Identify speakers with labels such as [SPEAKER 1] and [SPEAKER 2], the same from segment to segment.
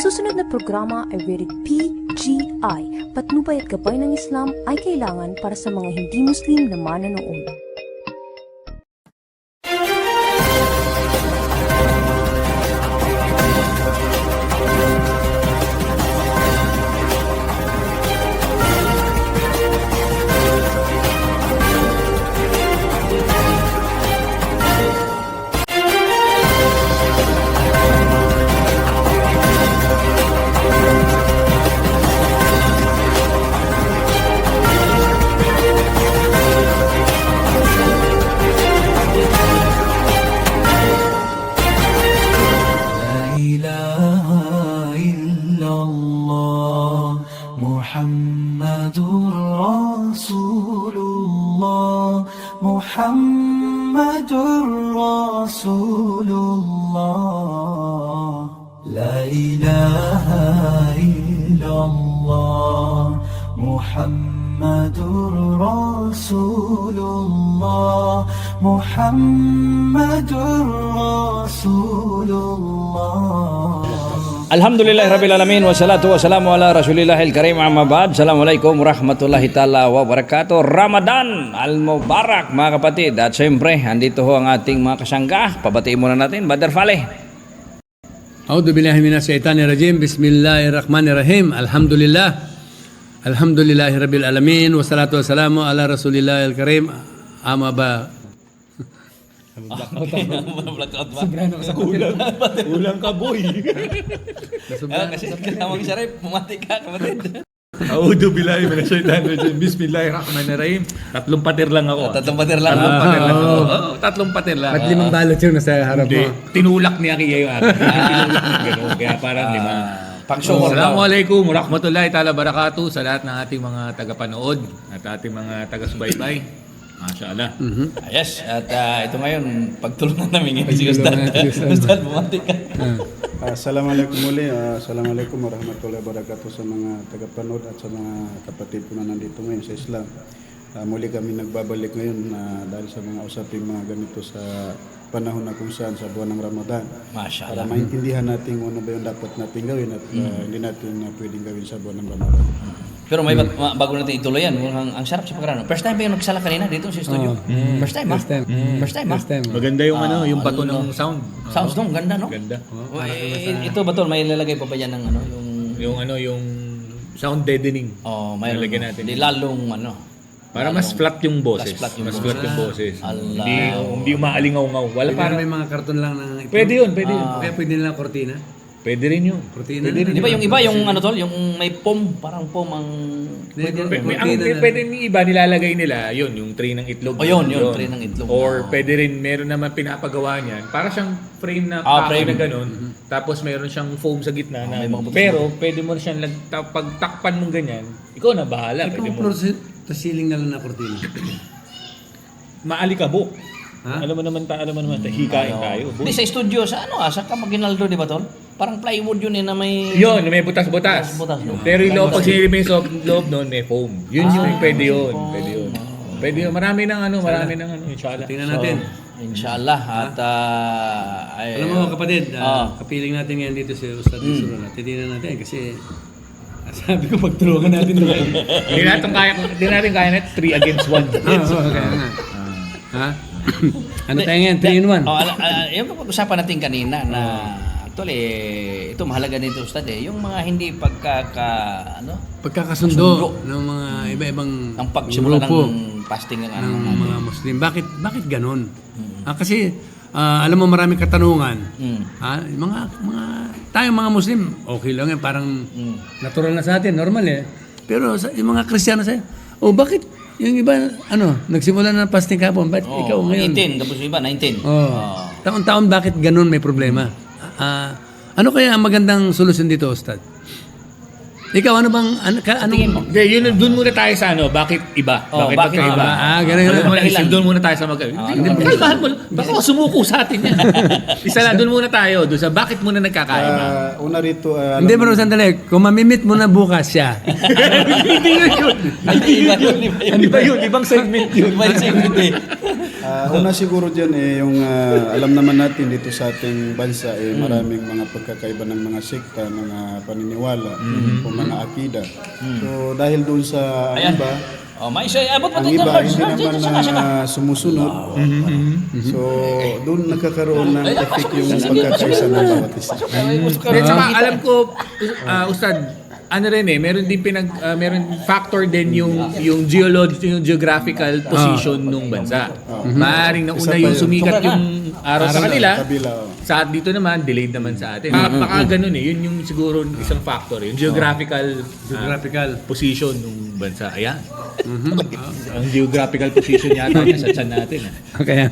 [SPEAKER 1] susunod na programa ay rated PGI. Patnubay at gabay ng Islam ay kailangan para sa mga hindi Muslim na manonood.
[SPEAKER 2] Alhamdulillah Rabbil Alamin wassalatu wassalamu ala Rasulillahil Karim amma ba'd. Assalamualaikum warahmatullahi ta'ala wabarakatuh. Ramadan al-Mubarak mga kapatid. At syempre, andito ho ang ating mga kasangga. Pabatiin muna natin, Badr Faleh.
[SPEAKER 3] A'udhu billahi minas syaitanir rajim. Bismillahirrahmanirrahim. Alhamdulillah. Alhamdulillahi Rabbil Alamin. Wassalatu wassalamu ala Rasulillahil Karim amma ba'd.
[SPEAKER 2] Sobrang sa kulang ka boy. Kasi kasama siya rin, pumati ka kapatid.
[SPEAKER 4] A'udhu billahi minash shaitanir rajim. Bismillahirrahmanirrahim. Tatlong patir lang ako.
[SPEAKER 2] Tatlong patir lang.
[SPEAKER 4] Tatlong patir lang.
[SPEAKER 3] Ba't limang balot yung nasa harap
[SPEAKER 4] Hindi.
[SPEAKER 3] mo?
[SPEAKER 4] Tinulak niya kaya yung akin. Tinulak niya gano'n. Kaya parang lima.
[SPEAKER 2] Pangsumor daw.
[SPEAKER 4] Assalamualaikum warahmatullahi ta'ala barakatuh sa lahat ng ating mga tagapanood at ating mga taga-subaybay. Mashallah.
[SPEAKER 2] Yes, at ito ngayon, pagtulungan namin ngayon si Ustad. Ustad, bumati ka.
[SPEAKER 5] Assalamualaikum muli. Assalamualaikum warahmatullahi wabarakatuh sa mga tagapanood at sa mga kapatid ko na nandito ngayon sa Islam. Muli kami nagbabalik ngayon dahil sa mga usaping mga ganito sa panahon na kung saan sa buwan ng Ramadan. Para
[SPEAKER 2] Mashallah.
[SPEAKER 5] maintindihan natin kung ano ba yung dapat natin gawin at hindi natin pwedeng gawin sa buwan ng Ramadan.
[SPEAKER 2] Pero may bago natin ituloy yan, ang sarap sa pagkarano. First time ba yung nagsala kanina dito sa studio? First time, ha? First time, ha?
[SPEAKER 4] Maganda yung yung bato ng sound.
[SPEAKER 2] Sounds no, ganda, no?
[SPEAKER 4] Ganda.
[SPEAKER 2] Ito ba tol, may lalagay pa ba yan ng
[SPEAKER 4] Yung sound deadening.
[SPEAKER 2] mayroon.
[SPEAKER 4] Lalagyan natin.
[SPEAKER 2] Di lalong
[SPEAKER 4] Para mas flat yung boses.
[SPEAKER 2] Mas flat yung
[SPEAKER 4] Mas flat yung boses.
[SPEAKER 2] Allah.
[SPEAKER 4] Hindi umaalingaw-ngaw. Wala
[SPEAKER 3] Parang
[SPEAKER 4] parang
[SPEAKER 3] may mga karton lang ng itlog.
[SPEAKER 4] Pwede yun, pwede yun.
[SPEAKER 3] Kaya pwede nila kortina.
[SPEAKER 4] Pwede rin yun.
[SPEAKER 3] Kortina.
[SPEAKER 2] Di ba yung iba, yung tol, yung may pom, parang pom ang...
[SPEAKER 4] Pwede yung iba nilalagay nila, yun, yung tray ng itlog.
[SPEAKER 2] Yun, tray ng itlog.
[SPEAKER 4] Or pwede rin, meron naman pinapagawa niyan. Para siyang frame na
[SPEAKER 2] frame.
[SPEAKER 4] na ganun. Tapos meron siyang foam sa gitna. Na,
[SPEAKER 2] may mga butas.
[SPEAKER 4] pero pwede mo siyang pagtakpan mong ganyan, ikaw na bahala. Pwede mo.
[SPEAKER 3] Ito ceiling na lang na kortina.
[SPEAKER 4] Maalikabok.
[SPEAKER 3] Ha?
[SPEAKER 4] Alam mo naman hikain tayo.
[SPEAKER 2] Di sa studio, sa sa Camaguinaldo, di ba tol? Parang plywood yun na may...
[SPEAKER 4] Yun, may butas-butas.
[SPEAKER 2] Butas, no?
[SPEAKER 4] Pero yung loob, pag sinili mo yung loob nun, may foam. Yun yung pwede yun. Pwede yun. Pwede yun. Marami ng inshallah.
[SPEAKER 3] Tingnan natin.
[SPEAKER 2] Inshallah. At
[SPEAKER 3] Alam mo kapatid, kapiling natin ngayon dito si Ustad Suruna. Titignan natin kasi sabi ko pagtulungan natin doon.
[SPEAKER 4] Hindi natin kaya net 3 against 1.
[SPEAKER 3] Ha? Ano tayo ngayon? 3 in 1?
[SPEAKER 2] Yung pag-usapan natin kanina na actually, ito mahalaga nito Ustad yung mga hindi
[SPEAKER 3] Pagkakasundo ng mga iba-ibang
[SPEAKER 2] ang pagsimula
[SPEAKER 3] grupo
[SPEAKER 2] ng fasting ng
[SPEAKER 3] ng mga Muslim. Bakit ganon? Kasi alam mo maraming katanungan. Mga tayong mga Muslim, okay lang yan, parang natural na sa atin, normal Pero yung mga Kristiyano sa'yo, bakit yung iba, nagsimula na ng fasting kapon, ba't ikaw ngayon?
[SPEAKER 2] 18, tapos yung iba, 19.
[SPEAKER 3] Taon-taon bakit ganun may problema? Ano kaya ang magandang solusyon dito, Ustad? Ikaw, ano bang,
[SPEAKER 2] tingin mo?
[SPEAKER 4] Hindi, yun, doon muna tayo sa bakit iba?
[SPEAKER 2] Bakit
[SPEAKER 4] magkaiba?
[SPEAKER 3] ganun.
[SPEAKER 4] Doon muna tayo sa magkaiba. Kalmahan mo, baka sumuko sa atin yan. Isa lang, doon muna tayo, doon sa bakit muna nagkakaiba.
[SPEAKER 5] Una rito,
[SPEAKER 3] Hindi, bro, sandali. Kung mamimit mo na bukas siya.
[SPEAKER 4] Hindi yun. Ibang segment yun.
[SPEAKER 2] Iba yung segment
[SPEAKER 5] Una siguro dyan yung alam naman natin dito sa ating bansa maraming mga pagkakaiba ng mga sekta, mga paniniwala o mga akida. So dahil doon sa iba,
[SPEAKER 2] Oh, may isa, abot mo
[SPEAKER 5] ang
[SPEAKER 2] dito,
[SPEAKER 5] iba
[SPEAKER 2] Lord.
[SPEAKER 5] hindi naman sumusunod. So doon nagkakaroon ng effect yung pagkakaisa ng bawat isa.
[SPEAKER 4] Then saka alam ko, Ustad, ano rin meron din meron factor din yung geographical position ng bansa. Maaring nauna yung sumikat yung araw sa kanila.
[SPEAKER 5] Kabila.
[SPEAKER 4] Sa dito naman, delayed naman sa atin. Baka ganun yun yung siguro isang factor. Yung geographical position ng bansa. Ayan. Ang geographical position yata niya sa tiyan natin.
[SPEAKER 3] Kaya,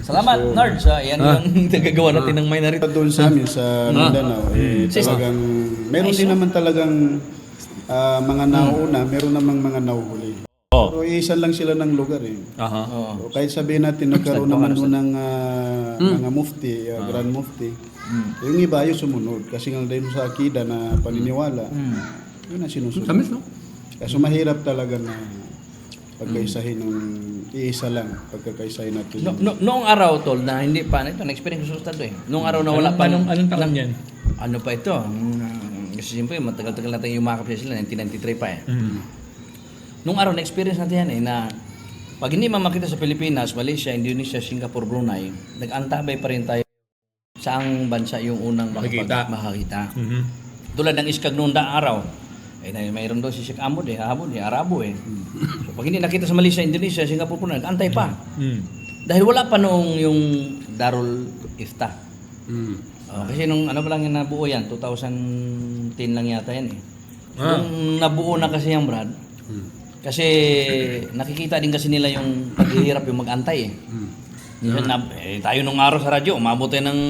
[SPEAKER 2] Salamat, Lord, sa yan yung nagagawa natin ng minority.
[SPEAKER 5] Doon sa amin sa Mindanao, talagang meron din naman talagang mga nauna, meron namang mga nauhuli. Pero isa lang sila ng lugar So, kahit sabihin natin nagkaroon naman doon ng mga mufti, grand mufti, yung iba yung sumunod. Kasi nga dahil sa akida na paniniwala, yun ang sinusunod.
[SPEAKER 3] Tamis, no?
[SPEAKER 5] Kaso mahirap talaga na pagkaisahin ng iisa lang, pagkakaisahin natin.
[SPEAKER 2] Noong araw, Tol, na hindi pa, ito, na-experience ko sa Ustad eh. Noong araw na wala pa.
[SPEAKER 4] Anong taon yan?
[SPEAKER 2] Ano pa ito? Kasi siyempre, matagal-tagal natin yumakap sila, 1993 pa eh. Nung araw, na-experience natin yan na pag hindi makita sa Pilipinas, Malaysia, Indonesia, Singapore, Brunei, nag-antabay pa rin tayo saang bansa yung unang makakita. Tulad ng Iskag noong daang araw, mayroon doon si Sheikh Ahmad Arabo eh. So pag hindi nakita sa Malaysia, Indonesia, Singapore, Brunei, nag-antay pa. Dahil wala pa noong yung Darul Ifta. Kasi nung ano pa lang yung nabuo yan, 2010 lang yata yan eh. Nung nabuo na kasi yan, Brad, kasi nakikita din kasi nila yung paghihirap yung mag-antay eh. Tayo nung araw sa radyo, umabot tayo ng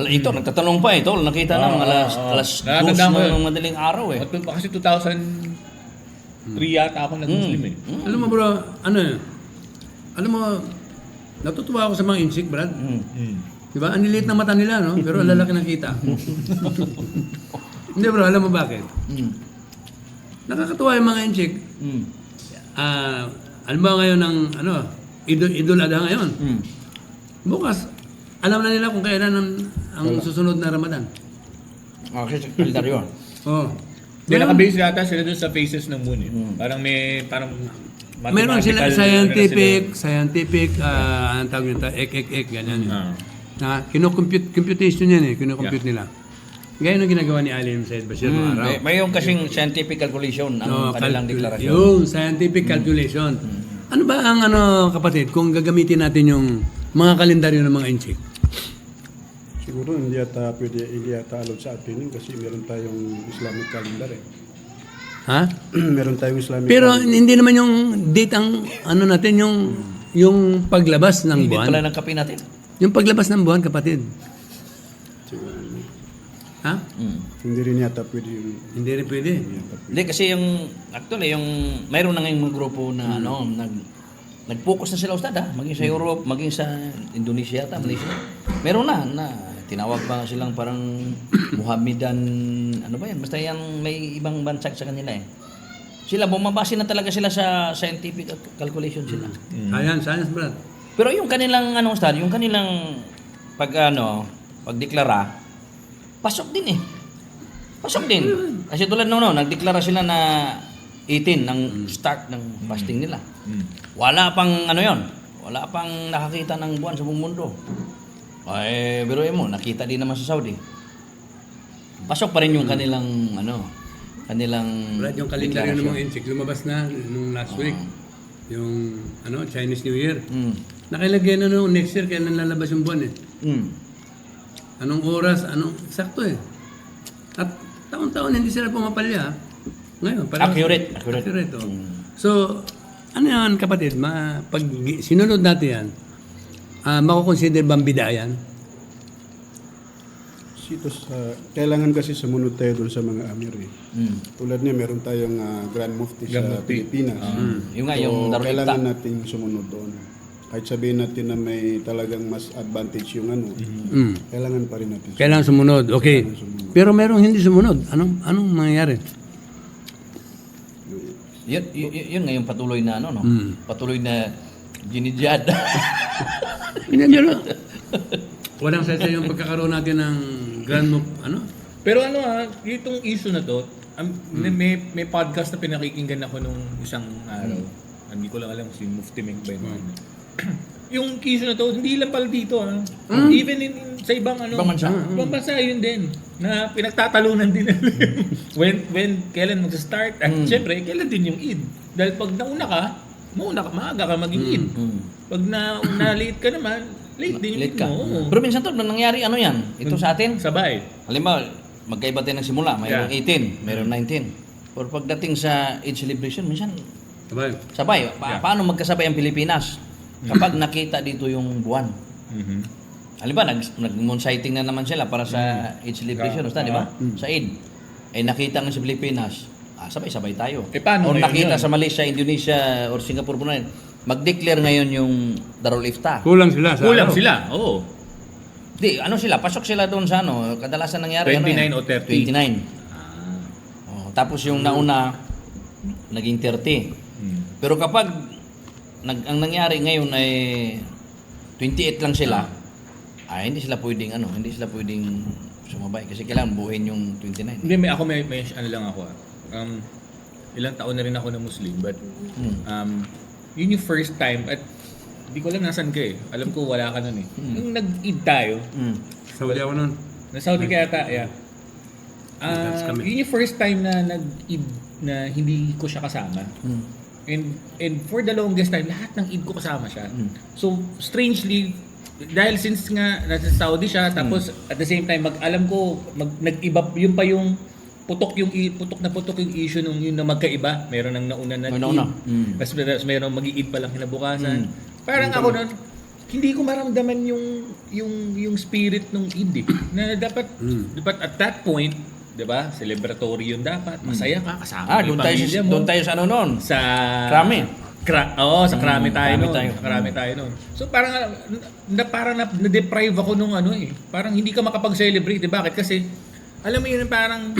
[SPEAKER 2] ito, nagtatanong pa ito, nakita ng alas 2 ng madaling araw eh.
[SPEAKER 4] Kasi 2003 yata ako nag-Muslim eh.
[SPEAKER 3] Alam mo bro, alam mo, natutuwa ako sa mga insik, Brad. Diba? Ang liliit na mata nila, no? Pero ang lalaki ng kita. Hindi bro, alam mo bakit? Nakakatuwa yung mga insik. Alam mo ngayon ng, Idul Adha ngayon. Bukas, alam na nila kung kailan ang susunod na Ramadan.
[SPEAKER 2] Kasi sa kalendar yun.
[SPEAKER 4] Hindi nakabase yata sila dun sa phases ng moon eh. Parang
[SPEAKER 3] Meron sila scientific, anong tawag nito, ek, ganyan. Na computation yan eh, kinukompute nila. Gaya nung ginagawa ni Alim Said Bashir noong araw.
[SPEAKER 2] May yung kasing scientific calculation ang kanilang deklarasyon.
[SPEAKER 3] Yung scientific calculation. Ano ba ang kapatid, kung gagamitin natin yung mga kalendaryo ng mga inchik?
[SPEAKER 5] Siguro hindi yata allowed sa atin yun kasi meron tayong Islamic calendar eh.
[SPEAKER 3] Ha?
[SPEAKER 5] Meron tayong Islamic
[SPEAKER 3] Pero
[SPEAKER 5] calendar.
[SPEAKER 3] hindi naman yung date ang natin yung paglabas ng
[SPEAKER 2] Hindi
[SPEAKER 3] buwan.
[SPEAKER 2] pala ng kape natin.
[SPEAKER 3] Yung paglabas ng buwan, kapatid.
[SPEAKER 5] Siguro,
[SPEAKER 3] Ha?
[SPEAKER 5] hindi rin yata pwede yun.
[SPEAKER 3] Hindi rin pwede.
[SPEAKER 2] Hindi kasi actually mayroon na ngayong mga grupo na nag-focus na sila Ustad maging sa Europe, maging sa Indonesia yata, Malaysia. Meron na tinawag pa silang parang Muhammadan, ano ba yan? Basta yan may ibang bansag sa kanila eh. Sila bumabase na talaga sila sa scientific calculation sila.
[SPEAKER 3] Science, Brad.
[SPEAKER 2] Pero yung kanilang Ustad, yung kanilang pagdeklara, pasok din eh. Pasok din. Kasi tulad nagdeklara sila na 18 ng start ng fasting nila. Wala pang wala pang nakakita ng buwan sa buong mundo. Ay, biruin mo, nakita din naman sa Saudi. Pasok pa rin yung kanilang
[SPEAKER 3] Brad, yung kalendaryo ng mga inchik, lumabas na nung last week. Yung Chinese New Year. Nakilagay na nung next year, kailan lalabas yung buwan eh. Anong oras, eksakto eh. At taon-taon hindi sila pumapalya. Ngayon,
[SPEAKER 2] Accurate.
[SPEAKER 3] Oh. So, ano yan kapatid, pag sinunod natin yan, makukonsider bang bida yan?
[SPEAKER 5] Kailangan kasi sumunod tayo doon sa mga amir eh. Tulad niya, meron tayong Grand Mufti sa Pilipinas.
[SPEAKER 2] Yung nga, yung Darul
[SPEAKER 5] kailangan
[SPEAKER 2] Ifta.
[SPEAKER 5] natin sumunod doon. Kahit sabihin natin na may talagang mas advantage yung kailangan pa rin natin.
[SPEAKER 3] Kailangan sumunod, okay. Pero merong hindi sumunod. Anong mangyayari?
[SPEAKER 2] Yun nga yung patuloy na Patuloy na Ginijad.
[SPEAKER 3] Hindi, ano? Walang sense yung pagkakaroon natin ng grand
[SPEAKER 4] Pero itong issue na to, may podcast na pinakikinggan ako nung isang araw. Hindi ko lang alam si Mufti Meng ba yun. Yung issue na to, hindi lang pala dito. Even sa ibang ibang bansa yun din. Na pinagtatalunan din nila. when kailan mag-start, at syempre, kailan din yung Eid. Dahil pag nauna ka, maaga ka maging Eid. Pag na-late ka naman, late din yung Eid
[SPEAKER 2] ka.
[SPEAKER 4] mo.
[SPEAKER 2] Pero minsan tol, nangyari ano yan? Ito sa atin.
[SPEAKER 4] Sabay.
[SPEAKER 2] Halimbawa, magkaiba tayo ng simula. Mayroong 18, mayroong 19. Pero pagdating sa Eid celebration, minsan sabay. Paano magkasabay ang Pilipinas? Kapag nakita dito yung buwan. Halimbawa, nag-moon sighting na naman sila para sa Eid celebration, di ba? Sa Eid. Nakita nga sa Pilipinas, sabay-sabay tayo.
[SPEAKER 4] Paano
[SPEAKER 2] O
[SPEAKER 4] ngayon
[SPEAKER 2] nakita
[SPEAKER 4] yun?
[SPEAKER 2] sa Malaysia, Indonesia, or Singapore, Brunei, mag-declare ngayon yung Darul Ifta.
[SPEAKER 3] Kulang sila.
[SPEAKER 4] Oo.
[SPEAKER 2] Di, sila, pasok sila doon sa kadalasan nangyari
[SPEAKER 4] 29 o 30.
[SPEAKER 2] 29. Tapos yung nauna, naging 30. Pero kapag ang nangyari ngayon ay 28 lang sila, hindi sila pwedeng sumabay kasi kailangan buuin yung 29.
[SPEAKER 4] Hindi, may lang ako. Ilang taon na rin ako na Muslim, but yun yung first time, at hindi ko alam nasan ka eh. Alam ko wala ka nun eh. Nung nag-Eid tayo,
[SPEAKER 3] Saudi ako nun.
[SPEAKER 4] na Saudi ka yata, yeah. Yun yung first time na nag-Eid na hindi ko siya kasama. And for the longest time, lahat ng Eid ko kasama siya. So, strangely, dahil since nga nasa Saudi siya, tapos at the same time, alam ko, nag-iba, yun pa yung putok yung issue nung yun na magkaiba. Meron nang nauna na Eid. Tapos meron mag-i-Eid pa lang kinabukasan. Parang ako nun, hindi ko maramdaman yung spirit ng Eid eh. Na dapat at that point, 'di ba? Celebratory yun dapat. Masaya ka kasama yung pamilya mo.
[SPEAKER 2] Doon tayo sa noon.
[SPEAKER 4] Sa
[SPEAKER 2] Krami.
[SPEAKER 4] sa Krami tayo
[SPEAKER 2] Krami
[SPEAKER 4] noon.
[SPEAKER 2] tayo.
[SPEAKER 4] Krami tayo noon. So parang na-deprive ako nung eh. Parang hindi ka makapag-celebrate. Bakit? Kasi alam mo yun, parang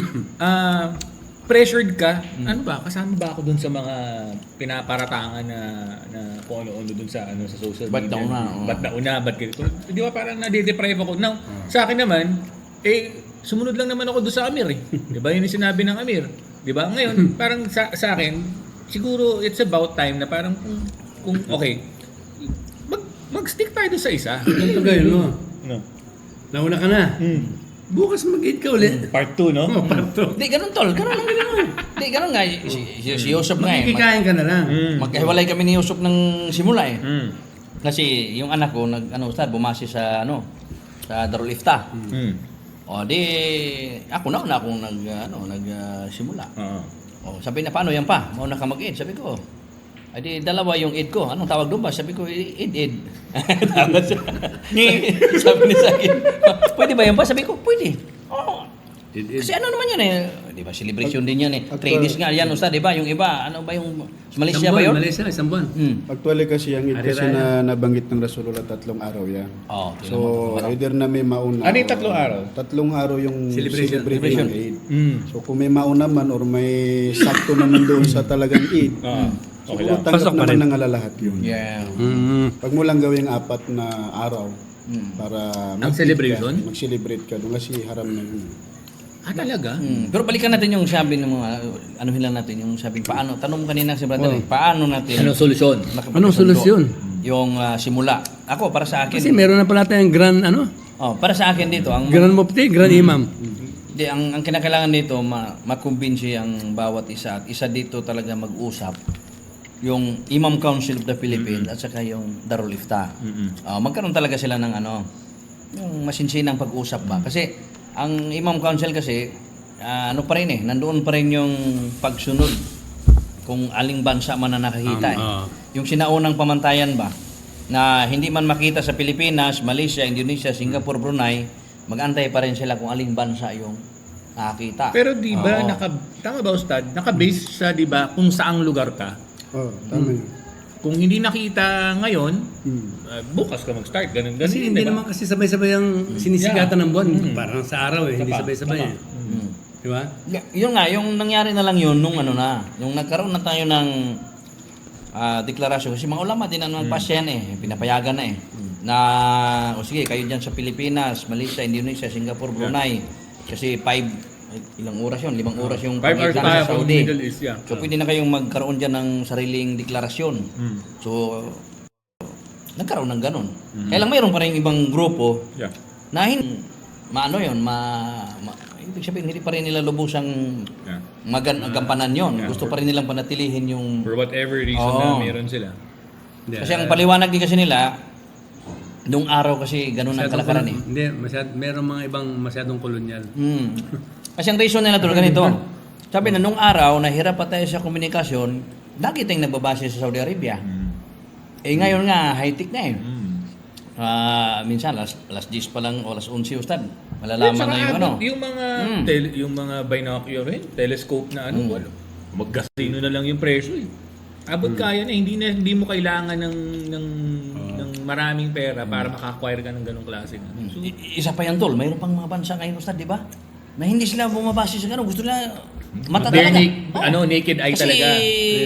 [SPEAKER 4] pressured ka. Ano ba? Kasama ba ako dun sa mga pinaparatangan na kung ano-ano dun sa sa social media? Ba't nauna? Ba't ganito? Di ba parang na-deprive ako? Now, sa akin naman, sumunod lang naman ako doon sa Amir eh. Di ba yun yung sinabi ng Amir? Di ba? Ngayon, parang sa akin, siguro it's about time na parang kung okay, mag-stick tayo doon sa isa.
[SPEAKER 3] Ito gayon, no?
[SPEAKER 4] No.
[SPEAKER 3] Nauna ka na. Bukas mag-eat ka ulit.
[SPEAKER 4] Part 2, no?
[SPEAKER 3] Part 2.
[SPEAKER 2] Di, ganun tol. Ganun lang ganun. Di, ganun nga. Si Yusuf nga eh.
[SPEAKER 3] Makikikain ka na lang.
[SPEAKER 2] Magkahiwalay kami ni Yusuf ng simula eh. Kasi yung anak ko, bumasi sa sa Darul Ifta. Di, ako na akong nagsimula. Sabi na, paano yan pa? Mauna ka mag-eid. Sabi ko, di dalawa yung eid ko. Anong tawag doon ba? Sabi ko, eid. Sabi niya sa akin, pwede ba yan pa? Sabi ko, pwede. Oo. Kasi ano naman yun eh. Di ba, celebration din yan eh. 3 days nga yan, Ustad, di ba? Yung iba, ano ba yung Malaysia ba yun?
[SPEAKER 3] Malaysia, isang buwan.
[SPEAKER 5] Actually kasi ang Eid kasi na nabanggit ng Rasulullah 3 araw yan. So either na may mauna.
[SPEAKER 4] Ano yung 3 araw?
[SPEAKER 5] 3 araw yung
[SPEAKER 3] Celebration.
[SPEAKER 5] celebration ng Eid. So kung may mauna man or may sakto naman doon sa talagang Eid,
[SPEAKER 4] Okay
[SPEAKER 5] siguro
[SPEAKER 4] lang.
[SPEAKER 5] tanggap naman ng alalahat yun.
[SPEAKER 2] Yeah.
[SPEAKER 5] Pag mo lang gawing 4 na araw para
[SPEAKER 4] Ang celebration?
[SPEAKER 5] mag-celebrate ka doon kasi haram na yun.
[SPEAKER 4] Talaga?
[SPEAKER 2] Pero balikan natin yung sabi ng mga, anuhin lang natin, yung sabi, paano, tanong kanina si brother, paano natin,
[SPEAKER 4] Anong solusyon?
[SPEAKER 3] Anong solusyon?
[SPEAKER 2] yung simula. Ako, para sa akin,
[SPEAKER 3] Kasi meron na pala tayong grand,
[SPEAKER 2] para sa akin dito,
[SPEAKER 3] grand mufti, grand imam.
[SPEAKER 2] ang kinakailangan dito, makumbinsi ang bawat isa, at isa dito talaga mag-usap, yung Imam Council of the Philippines, at saka yung Darul Ifta. Magkaroon talaga sila ng yung masinsinang pag-usap ba? Kasi, ang Imam Council kasi, pa rin nandoon pa rin yung pagsunod kung aling bansa man na nakakita Yung sinaunang pamantayan ba, na hindi man makita sa Pilipinas, Malaysia, Indonesia, Singapore, Brunei, mag-antay pa rin sila kung aling bansa yung nakakita.
[SPEAKER 4] Pero di ba, tama ba Ustad, naka-base sa di ba kung saang lugar ka?
[SPEAKER 5] Tama yun.
[SPEAKER 4] Kung hindi nakita ngayon, bukas ka mag-start. Ganun,
[SPEAKER 3] Kasi hindi naman kasi sabay-sabay ang sinisigatan ng buwan. Parang sa araw hindi sabay-sabay Di ba?
[SPEAKER 2] Yun nga, yung nangyari na lang yun nung nung nagkaroon na tayo ng deklarasyon. Kasi mga ulama din ang nagpasya yan pinapayagan na na, o sige, kayo dyan sa Pilipinas, Malaysia, Indonesia, Singapore, Brunei. Kasi 5 oras yun, 5 oras yung
[SPEAKER 4] 5 hours
[SPEAKER 2] pagitan
[SPEAKER 4] tayo
[SPEAKER 2] sa
[SPEAKER 4] from
[SPEAKER 2] Saudi.
[SPEAKER 4] Middle East, yeah.
[SPEAKER 2] So pwede na kayong magkaroon dyan ng sariling deklarasyon. So, nagkaroon ng ganun. Kaya lang mayroon pa rin ibang grupo
[SPEAKER 4] Yeah.
[SPEAKER 2] na maano yun, ibig sabihin, hindi pa rin nila lubusang
[SPEAKER 4] Yeah.
[SPEAKER 2] gampanan yun. Gusto pa rin nilang panatilihin yung...
[SPEAKER 4] For whatever reason
[SPEAKER 2] Oo.
[SPEAKER 4] na meron sila.
[SPEAKER 2] Kasi ang paliwanag din kasi nila, nung araw kasi ganun ang kalakaran
[SPEAKER 3] Hindi, meron mga ibang masyadong kolonyal.
[SPEAKER 2] Kasi ang reason nila tulad ganito. Sabi na nung araw, nahirap pa tayo sa komunikasyon, lagi tayong nagbabase sa Saudi Arabia. Ngayon nga, high-tech na minsan, alas 10 pa lang o alas 11 ustad. Malalaman na yung ano.
[SPEAKER 4] Yung mga yung mga binocular, telescope na wala. Magkasino na lang yung presyo Abot kaya na, hindi mo kailangan ng maraming pera para maka-acquire ka ng ganong klase. So,
[SPEAKER 2] Isa pa yan tol, mayroon pang mga bansa ngayon ustad, di ba? Na hindi sila bumabase sa ganun. Gusto nila mata
[SPEAKER 4] They're
[SPEAKER 2] talaga.
[SPEAKER 4] naked eye
[SPEAKER 2] Kasi,
[SPEAKER 4] talaga.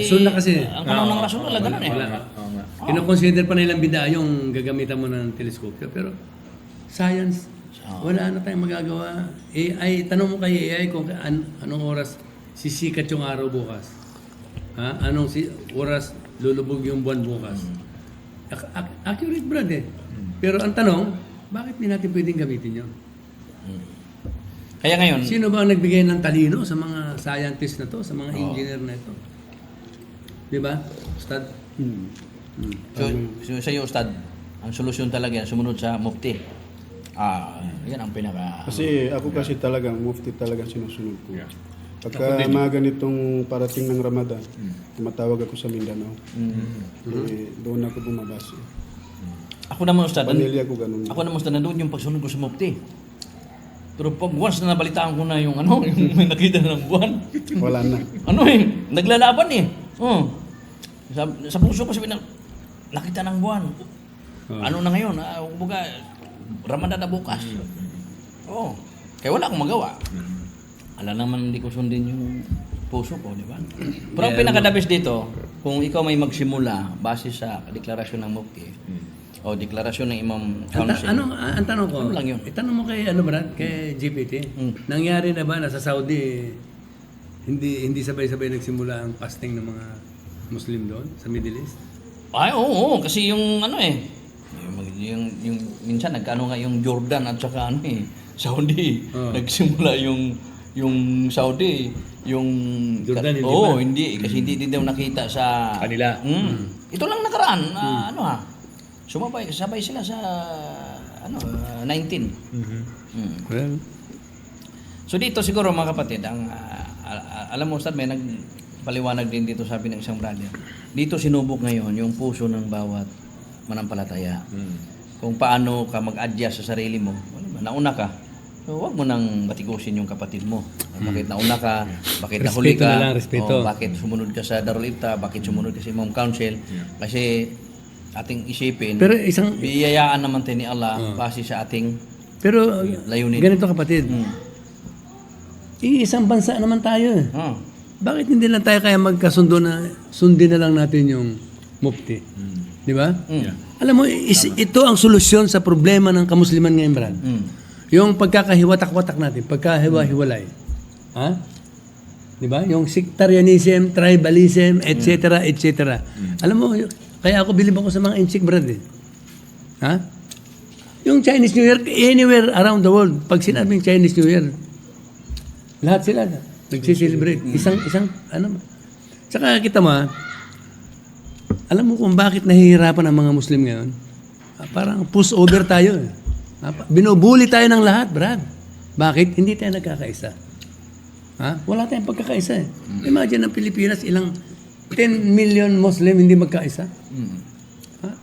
[SPEAKER 3] Soon na kasi.
[SPEAKER 2] Ang kanong ng rason talaga ganun
[SPEAKER 3] Wala.
[SPEAKER 4] Oo nga.
[SPEAKER 3] Kino-consider pa nilang bida yung gagamitan mo ng teleskopyo. Pero science, wala na tayong magagawa. AI, tanong mo kay AI kung anong oras sisikat yung araw bukas. Anong oras lulubog yung buwan bukas. Accurate, Brad Pero ang tanong, bakit hindi natin pwedeng gamitin yun?
[SPEAKER 2] Kaya ngayon,
[SPEAKER 3] Sino ba ang nagbigay ng talino sa mga scientist na to, sa mga engineer na ito? Di ba? Ustad?
[SPEAKER 2] so, sa iyo ustad, ang solusyon talaga yan, sumunod sa mufti. Yan ang pinaka...
[SPEAKER 5] Kasi ako kasi talagang mufti talagang sinusunod ko. Pagka mga ganitong parating ng Ramadan, tumatawag ako sa Mindanao. Doon ako bumabase.
[SPEAKER 2] Ako naman ustad,
[SPEAKER 5] Pamilya ko ganun.
[SPEAKER 2] ako naman ustad, nandoon yung pagsunod ko sa mufti. Pero pag once na nabalitaan ko na yung yung may nakita na ng buwan,
[SPEAKER 5] Wala na.
[SPEAKER 2] naglalaban Sa puso ko sabi na, nakita ng buwan. Ano na ngayon? Buga, Ramadan na bukas. Kaya wala akong magawa. Ala naman hindi ko sundin yung puso ko, di ba? Pero ang pinakadabis dito, kung ikaw may magsimula base sa deklarasyon ng mufti o deklarasyon ng Imam Council.
[SPEAKER 3] Ang tanong ko,
[SPEAKER 2] Ano lang yun?
[SPEAKER 3] itanong mo kay Brad, kay GPT, nangyari na ba na sa Saudi hindi sabay-sabay nagsimula ang fasting ng mga Muslim doon sa Middle East?
[SPEAKER 2] Ay, oo, kasi yung yung minsan nagkaano nga yung Jordan at saka Saudi. Nagsimula yung Saudi, yung
[SPEAKER 3] Jordan, hindi
[SPEAKER 2] Oo,
[SPEAKER 3] ba?
[SPEAKER 2] hindi kasi hindi din daw nakita sa
[SPEAKER 4] Kanila.
[SPEAKER 2] Ito lang nakaraan, sabay sila sa 19.
[SPEAKER 3] Well,
[SPEAKER 2] So dito siguro mga kapatid, alam mo Ustad, may nagpaliwanag din dito sabi ng isang brother. Dito sinubok ngayon yung puso ng bawat manampalataya. Kung paano ka mag-adjust sa sarili mo. Nauna ka, so wag mo nang batigusin yung kapatid mo. Bakit nauna ka, bakit nahuli
[SPEAKER 3] Respeto
[SPEAKER 2] ka,
[SPEAKER 3] na lang, respeto.
[SPEAKER 2] bakit sumunod ka sa Darul Ifta, bakit sumunod ka sa Imam Council. Kasi ating isipin,
[SPEAKER 3] pero isang
[SPEAKER 2] biyayaan naman tayo ni Allah base sa ating
[SPEAKER 3] pero
[SPEAKER 2] layunin.
[SPEAKER 3] ganito kapatid. Isang bansa naman tayo. Bakit hindi lang tayo kaya magkasundo na sundin na lang natin yung mufti? Di ba? Alam mo, ito ang solusyon sa problema ng kamusliman ngayon, Brad. Yung pagkakahiwatak-watak natin, pagkahiwa-hiwalay. Di ba? Yung sectarianism, tribalism, etc., etc. Alam mo, kaya ako bilib ako sa mga inchik, Brad. Yung Chinese New Year, anywhere around the world, pag sinabing Chinese New Year, lahat sila nagsiselebrate. Isang, Saka kita mo, alam mo kung bakit nahihirapan ang mga Muslim ngayon? Parang push-over tayo. Binubuli tayo ng lahat, Brad. Bakit? Hindi tayo nagkakaisa. Wala tayong pagkakaisa. Imagine ang Pilipinas, ilang 10 million Muslim hindi magkaisa.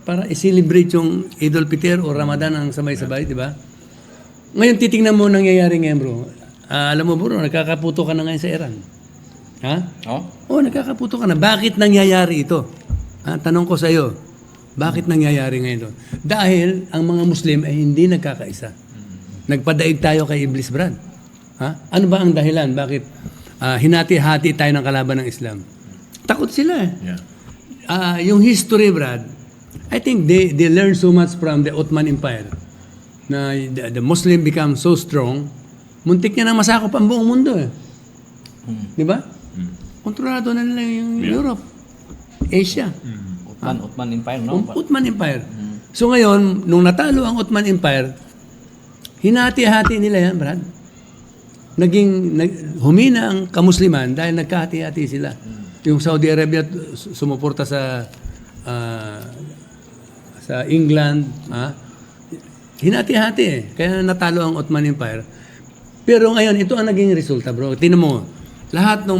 [SPEAKER 3] Para i-celebrate yung Idul Fitr o Ramadan ang sabay-sabay, di ba? Ngayon, titingnan mo nangyayari ngayon, bro. Alam mo, bro, nagkakaputo ka na ngayon sa Iran. Nagkakaputo ka na. Bakit nangyayari ito? Tanong ko sa iyo, bakit nangyayari ngayon ito? Dahil ang mga Muslim ay hindi nagkakaisa. Nagpadaig tayo kay Iblis, Brad. Ano ba ang dahilan? Bakit hinati-hati tayo ng kalaban ng Islam? Takot sila. yung history, Brad, I think they learned so much from the Ottoman Empire na the Muslim become so strong, muntik niya na masakop ang buong mundo eh. Di ba? Kontrolado na nila yung Europe, Asia.
[SPEAKER 2] Ottoman Empire, no?
[SPEAKER 3] Ottoman Empire. So ngayon, nung natalo ang Ottoman Empire, hinati-hati nila yan, Brad. Humina ang kamusliman dahil nagkahati-hati sila. Yung Saudi Arabia sumuporta sa England, hinati-hati eh. Kaya natalo ang Ottoman Empire. Pero ngayon, ito ang naging resulta, bro. Tingnan mo, lahat ng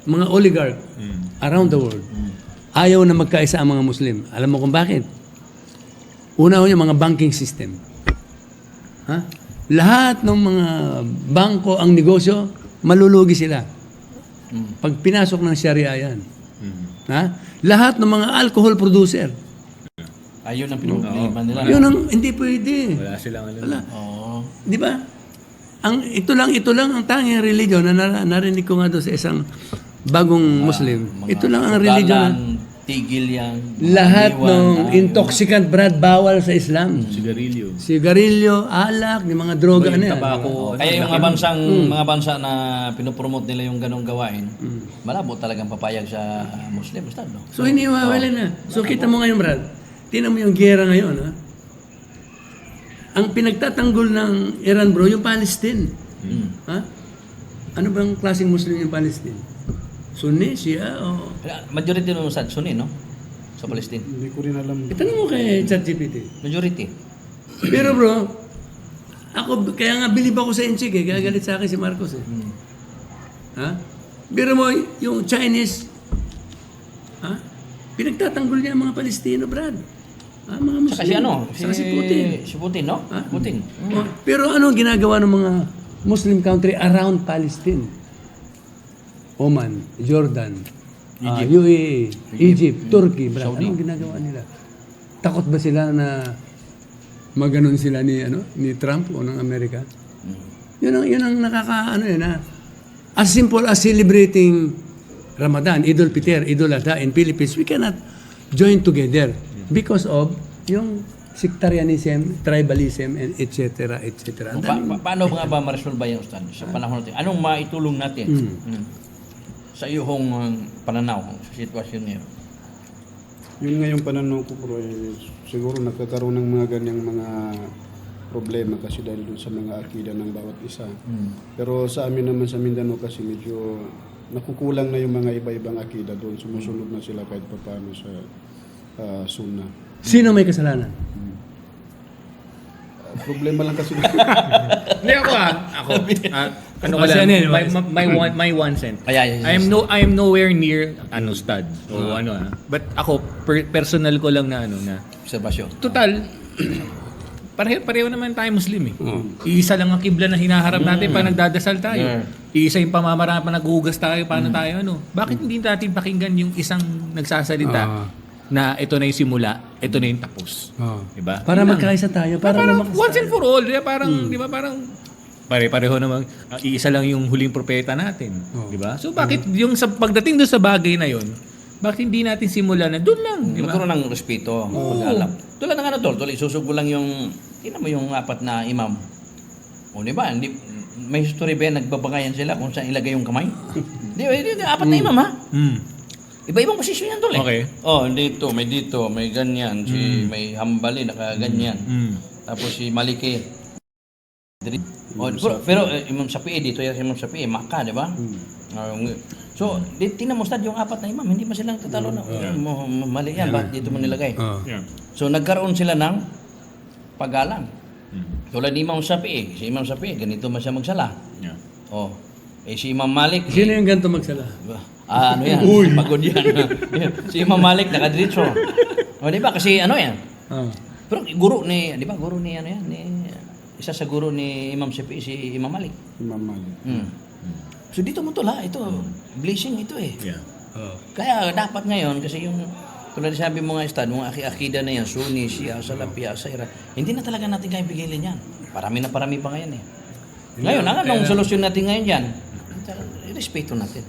[SPEAKER 3] mga oligarch around the world, ayaw na magkaisa ang mga Muslim. Alam mo kung bakit? Una yung mga banking system. Lahat ng mga bangko ang negosyo, malulugi sila. Pag pinasok ng Sharia yan. Lahat ng mga alcohol producer.
[SPEAKER 2] Ayun ang pinag-problema nila.
[SPEAKER 3] Yun ang hindi pwede.
[SPEAKER 4] Wala silang alam.
[SPEAKER 3] Wala. Di ba? Ito lang ang tanging religion na narinig ko nga doon sa isang bagong Muslim. Ito lang ang religion na
[SPEAKER 2] tigil yan.
[SPEAKER 3] lahat ng intoxicant, Brad, bawal sa Islam. Sigarilyo, alak, yung mga droga na yan.
[SPEAKER 4] Tabako.
[SPEAKER 2] Kaya yung mga bansa na pinopromote nila yung ganong gawain, malabo talagang papayag sa Muslim, Ustad, no?
[SPEAKER 3] So iniwawala na. So kita mo ngayon, Brad, tingnan mo yung gera ngayon, ha? Ang pinagtatanggol ng Iran, bro, yung Palestine. Ha? Ano bang klaseng Muslim yung Palestine? Sunni, Shia, o...
[SPEAKER 2] Majority ng Ustad, Sunni, no? Sa Palestine.
[SPEAKER 5] Hindi ko rin alam.
[SPEAKER 3] Itanong mo kay ChatGPT.
[SPEAKER 2] Majority.
[SPEAKER 3] Pero bro, ako, kaya nga bilib ako sa Inchik eh, kaya galit sa akin si Marcos eh. Ha? Pero mo, yung Chinese, pinagtatanggol niya ang mga Palestino, Brad. Mga Muslim.
[SPEAKER 2] Saka si ano?
[SPEAKER 3] Saka si Putin.
[SPEAKER 2] Si Putin, no? Putin.
[SPEAKER 3] Pero ano ang ginagawa ng mga Muslim country around Palestine? Oman, Jordan, UAE, Egypt, Turkey, Brad. Anong ginagawa nila? Takot ba sila na maganon sila ni Trump o ng Amerika? Yun ang nakakaano yun ha. As simple as celebrating Ramadan, Idul Fitr, Idul Adha in Philippines, we cannot join together because of yung sectarianism, tribalism, and etc. etc.
[SPEAKER 2] Paano nga ba ma-resolve ba yung Ustad sa panahon natin? Anong maitulong natin sa iyong pananaw sa sitwasyon niyo?
[SPEAKER 5] Yun nga yung pananaw ko, bro, siguro nagkakaroon ng mga ganyang mga problema kasi dahil dun sa mga akida ng bawat isa. Pero sa amin naman sa Mindanao kasi medyo nakukulang na yung mga iba-ibang akida doon. Sumusunod na sila kahit paano sa sunnah.
[SPEAKER 3] Sino may kasalanan?
[SPEAKER 5] Problema lang kasi.
[SPEAKER 4] Hindi ako ano ko
[SPEAKER 3] Kasi
[SPEAKER 4] lang,
[SPEAKER 3] ano yun,
[SPEAKER 4] my 1 cent.
[SPEAKER 2] Ay.
[SPEAKER 4] I am nowhere near stud o but ako personal ko lang na na
[SPEAKER 2] Obserbasyon.
[SPEAKER 4] total pareho naman tayo Muslim eh. Iisa lang ang kibla na hinaharap natin pag nagdadasal tayo. Iisa yung pamamaraan pa naghuhugas tayo, paano tayo Bakit hindi natin pakinggan yung isang nagsasalita na ito na yung simula, ito na yung tapos. Diba?
[SPEAKER 3] Para magkaisa tayo. Para
[SPEAKER 4] once and for all, parang, di ba, parang pare-pareho naman, iisa lang yung huling propeta natin. Di ba? So bakit yung pagdating doon sa bagay na yon, bakit hindi natin simulan na doon lang? Di ba?
[SPEAKER 2] Magkaroon ng respeto, pag-alam. Tulad ng tol, isusugo lang yung, tingnan mo yung apat na imam. O di ba, may history ba yan, nagbabangayan sila kung saan ilagay yung kamay? Di ba, apat na imam ha? Iba-ibang posisyon yan tol eh.
[SPEAKER 4] Okay.
[SPEAKER 2] Dito, may ganyan. May Hambali, nakaganyan. Tapos si Maliki. Pero Imam Shafi'i, dito yan si Imam Shafi'i, Makkah, di ba? So, tingnan mo Ustad, yung apat na imam, hindi pa silang tatalo na. Mali yan, bakit dito mo nilagay? So, nagkaroon sila ng pag-alam. Tulad ni Imam Shafi'i, si Imam Shafi'i, ganito man siya magsala. Si Imam Malik.
[SPEAKER 3] Sino yung ganito magsala?
[SPEAKER 2] Ano yan? Pagod yan. Si Imam Malik, nakadiretso. Di ba? Kasi ano yan? Pero guro ni ano yan? Isa sa guro ni Imam Shafi'i, si Imam Malik.
[SPEAKER 5] Imam Malik.
[SPEAKER 2] So dito mo ito, blessing ito eh. Kaya dapat ngayon, kasi yung, tulad sabi mo nga Ustad, mga akida na yan, Sunni, Shia, Salafi, Asaira, hindi na talaga natin kaya bigilin yan. Parami pa ngayon eh. Ngayon, anong solusyon natin ngayon yan? Respeto natin.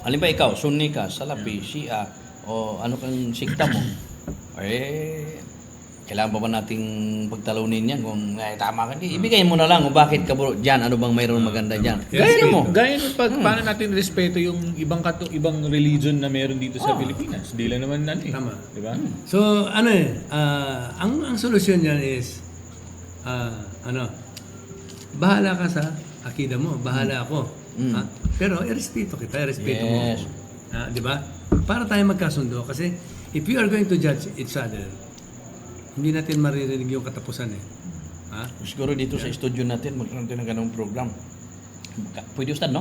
[SPEAKER 2] Halimbawa ikaw, Sunni ka, Salafi, Shia, o ano kang sikta mo, kailangan pa ba nating pagtalunin yan kung tama ka? Ibigay mo na lang kung bakit ka bro dyan, ano bang mayroon maganda dyan. Gaya mo.
[SPEAKER 4] Gaya nung paano natin respeto yung ibang religion na meron dito sa Pilipinas. Di lang naman
[SPEAKER 3] Tama.
[SPEAKER 4] Di ba?
[SPEAKER 3] So, ang solusyon niyan is, bahala ka sa akida mo, bahala ako. Ha? Pero, irespeto kita, irespeto mo.
[SPEAKER 2] Yes.
[SPEAKER 3] Di ba? Para tayo magkasundo. Kasi, if you are going to judge each other, hindi natin maririnig yung katapusan eh. Ha?
[SPEAKER 2] Siguro dito sa studio natin, magkaroon tayo ng ganong program. Pwede Ustad, no?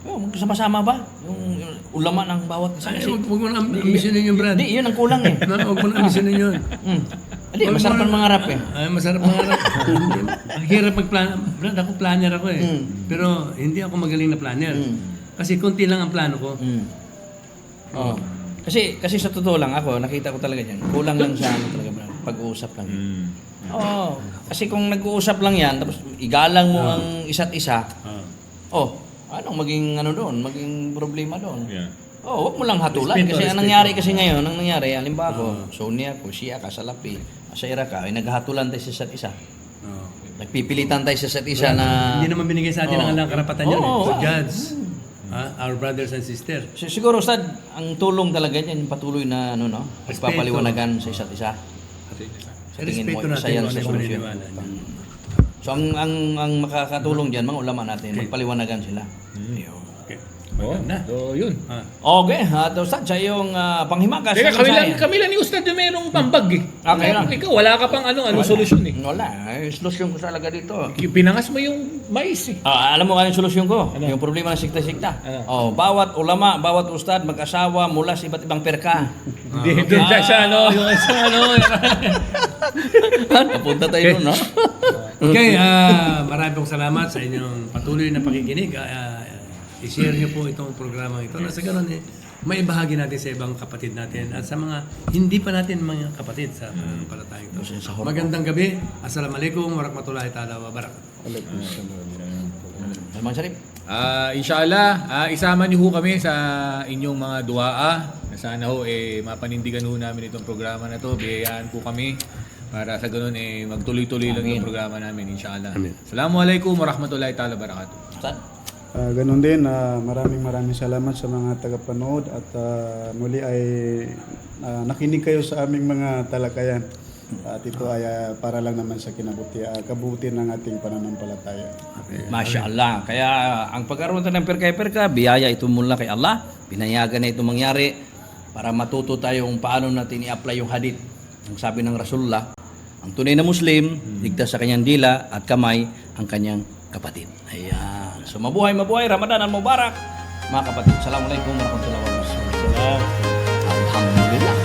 [SPEAKER 2] Magsama-sama ba? Yung ulama ng bawat isa.
[SPEAKER 3] Ay, huwag mo na ambisyonin yung Brad.
[SPEAKER 2] Hindi, yun ang kulang eh.
[SPEAKER 3] Huwag mo na ambisyonin yun.
[SPEAKER 2] Hindi, masarap ang mangarap eh.
[SPEAKER 3] Ay, masarap mangarap. Ang hirap magplano. Brad, ako planner ako eh. Pero hindi ako magaling na planner. Kasi konti lang ang plano ko.
[SPEAKER 2] Oh. Kasi sa totoo lang ako, nakita ko talaga yan. Kulang lang sa talaga, bro. Pag-uusap lang. Oo. Kasi kung nag-uusap lang yan, tapos igalang mo ang isa't isa, anong maging maging problema doon?
[SPEAKER 4] Yeah.
[SPEAKER 2] Huwag mo lang hatulan.
[SPEAKER 3] Respeto,
[SPEAKER 2] Kasi ang
[SPEAKER 3] respeto.
[SPEAKER 2] nangyari kasi ngayon, halimbawa ko, Sonia ko, siya ka, Salapi, Asayra ka, ay naghahatulan tayo sa isa't isa. Nagpipilitan tayo sa isa't isa na...
[SPEAKER 3] Hindi naman binigay sa atin ang alang karapatan yan eh.
[SPEAKER 2] Oo.
[SPEAKER 3] To judge our brothers and sisters.
[SPEAKER 2] Siguro, Ustad, ang tulong talaga niyan, yung patuloy na pagpapaliwanagan sa isa't isa. Sa tingin mo,
[SPEAKER 3] Respeto
[SPEAKER 2] isa
[SPEAKER 3] natin
[SPEAKER 2] yan
[SPEAKER 3] kung
[SPEAKER 2] sa
[SPEAKER 3] ano yung
[SPEAKER 2] solusyon.
[SPEAKER 3] paniniwala niya.
[SPEAKER 2] So, ang makakatulong dyan, mga ulama natin, magpaliwanagan sila.
[SPEAKER 3] Okay.
[SPEAKER 4] Oh,
[SPEAKER 3] Maganda.
[SPEAKER 4] so yun.
[SPEAKER 2] Okay, Ustad, sa iyong panghimagas.
[SPEAKER 4] Teka, kami lang ni Ustad yung merong pambag eh.
[SPEAKER 2] Okay lang.
[SPEAKER 4] Ikaw, wala ka pang solusyon eh.
[SPEAKER 2] Wala, solusyon ko talaga dito.
[SPEAKER 4] Pinangas mo yung mais eh.
[SPEAKER 2] Alam mo kaya yung solusyon ko? Yung problema ng sikta-sikta. Bawat ulama, bawat ustad, mag-asawa mula sa iba't ibang perka.
[SPEAKER 4] Hindi, doon tayo sa yung sa
[SPEAKER 2] Papunta tayo doon, no?
[SPEAKER 3] Okay, marami pong salamat sa inyong patuloy na pakikinig. I-share niyo po itong programa ito. Nasa ganun may bahagi natin sa ibang kapatid natin at sa mga hindi pa natin mga kapatid sa pananampalatayang ito. Magandang gabi. Assalamualaikum warahmatullahi ta'ala wabarakatuh.
[SPEAKER 2] Salman Sharif.
[SPEAKER 4] Inshallah, isama niyo ho kami sa inyong mga duaa. Sana ho mapanindigan ho namin itong programa na to. Biyayaan po kami para sa ganun magtuloy-tuloy lang yung programa namin, inshallah. Assalamualaikum warahmatullahi ta'ala wabarakatuh.
[SPEAKER 2] Ustad.
[SPEAKER 5] Ganon din, maraming salamat sa mga tagapanood at muli ay nakinig kayo sa aming mga talakayan. At ito ay para lang naman sa kabuti ng ating pananampalataya.
[SPEAKER 2] Masya Allah. Kaya ang pagkaroon tayo ng perka-perka, biyaya ito mula kay Allah. Pinayagan na ito mangyari para matuto tayo kung paano natin i-apply yung hadith. Ang sabi ng Rasulullah, ang tunay na Muslim, ligtas sa kanyang dila at kamay ang kanyang kapatid. Ayan. So mabuhay, Ramadan al-Mubarak. Mga kapatid, Assalamualaikum warahmatullahi wabarakatuh. Alhamdulillah.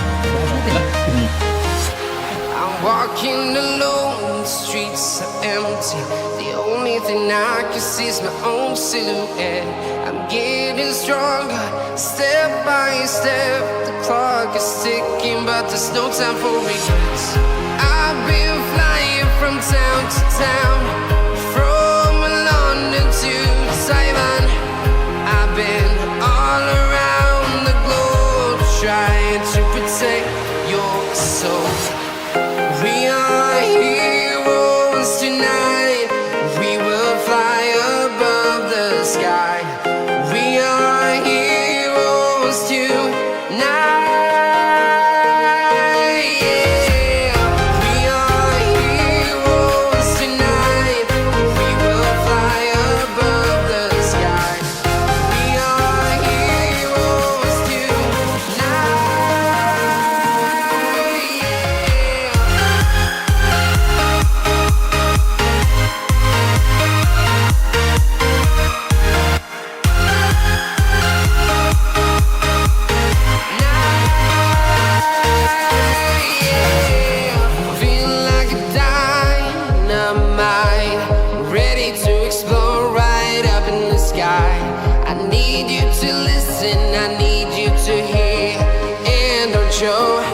[SPEAKER 6] I'm walking alone, the streets are empty. The only thing I can see is my own silhouette. I'm getting stronger, step by step. The clock is ticking, but there's no time for regrets. I've been flying from town to town, from London to Taiwan. I've been all around the globe, trying to protect your soul. We are heroes tonight. We will fly above the sky. We are heroes tonight. Yeah. We are heroes tonight. We will fly above the sky. We are heroes tonight. Feel like a dynamite, ready to explode right up in the sky. I need you to listen, I need you to hear, and don't show